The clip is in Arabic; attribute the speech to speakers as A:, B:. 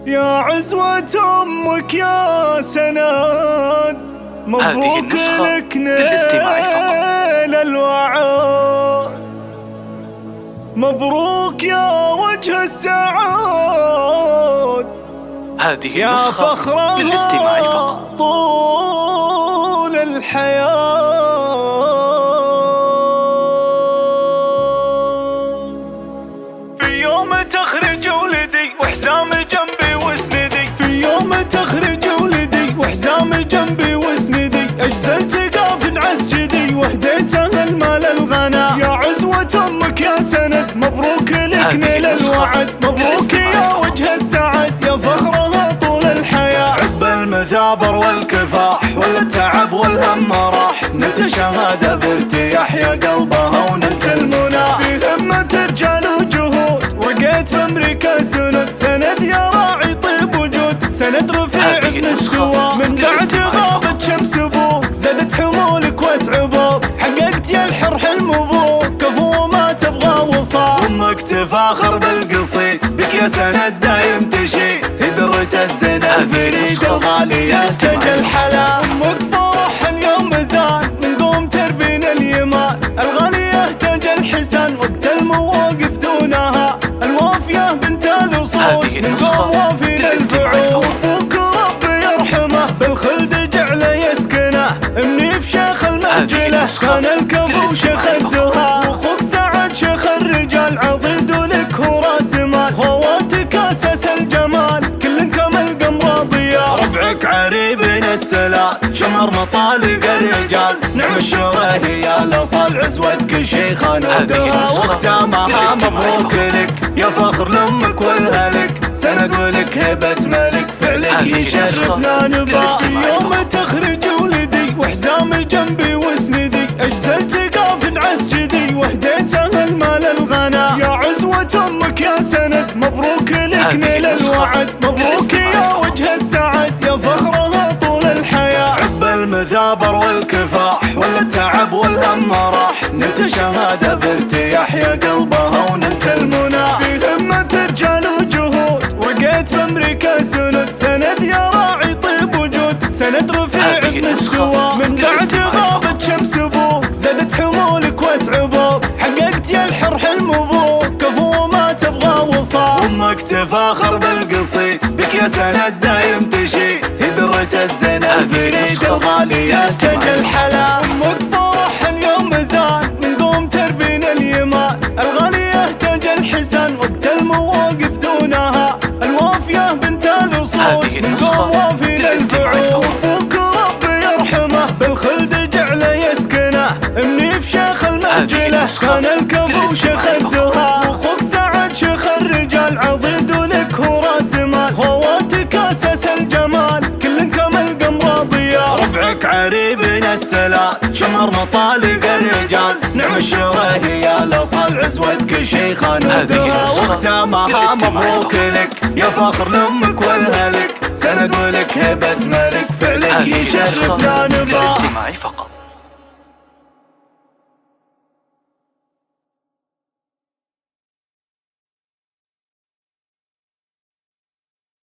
A: يا عزوة أمك يا سند، مبروك لك نيل الوعد، مبروك يا وجه السعاد،
B: هذه
A: يا
B: النسخة للاستماع فقط
A: طول الحياة. في يوم تخرج ولدي وحزام جنبي وسندي، في يوم تخرج ولدي وحزام جنبي وسندي، أجزلت قافل عسجدي وهديته المال الغنى. يا عزوة أمك يا سند، مبروك لك نيل الوعد، مبروك يا وجه السعد، يا فخرها طول الحياة. عقب المثابر والكفاح والتعب والهم راح، نلت شهادة بارتياح يا قلبها ونلت المنى. في همة رجال وجهود ورقيت بأمريكا سند، سند يا راعي طيب وجود، سند رفيع المستوى. من بعد غابت شمس ابوك زادت حمولك وتعبوك، حققت يا الحر حلم ابوك، كفو ما تبغى وصال. امك تفاخر بالقصيد بك يا سند دايم تشيد، درة الزنا الفريد الغالي يستج الحلا. امك فرح اليوم زان من قوم تربين اليمان، الغالي يهتج الحسن وقت المواقف دونها، الوافية بنت الاصول من قوم وافي للفعول. ابوك ربي يرحمه بالخلد جعله يسكنه، مني في شيخ المرجله كان الكفو شيخ الدها، واخوك سعد شيخ الرجال عضيد ولك هو راس مال، خواتك اساس الجمال كل كمل قمر ضياء. ربعك عريبين السلال شمر مطالق الرجال، نعم الشره يا الاصال عزوتك شيخان ودها واختامها. مبروك لك يا فخر لامك والهلك، سند ولك هبة ملك فعلك يشرفنا نبا. يوم تخرج ولدي وحزام جنبي وسندي، اجزلت قافل عسجدي وهديته المال الغنى. يا عزوة امك يا سند، مبروك لك نيل الوعد، مبروك يا وجه السعد، يا فخرها طول الحياة. عقب المثابر والكفاح والتعب والهم راح، نلت شهادة بارتياح يا قلبها ونلت المنى. في همة رجال وجهود ورقيت بأمريكا سند، سند يا راعي طيب وجود، سند رفيع المستوى. من بعد غابت شمس ابوك زادت حمولك وتعبوك، حققت يا الحر حلم ابوك، كفو ما تبغى وصال. امك تفاخر بالقصيد بك يا سند دايم تشيد، درة الزنا الفريد الغالي يستج الحلا. امك فرح اليوم زان من قوم تربين اليمان، الغالي يهتج الحسن وقت المواقف دونها، الوافية بنت الاصول من قوم وافي للفعول. ابوك ربي يرحمه بالخلد جعله يسكنه، مني في شيخ المرجله كان الكفو شيخ الدها، واخوك سعد شيخ الرجال عضيد ولك هو راس مال، خواتك اساس الجمال كل كمل قمر ضياء. ربعك عريبين السلال شمر مطالق الرجال، نعم الشره يا الاصال عزوتك شيخان ودها واختامها. مبروك لك يا فخر لامك والهلك، سند ولك هبة ملك فعلك يشرفنا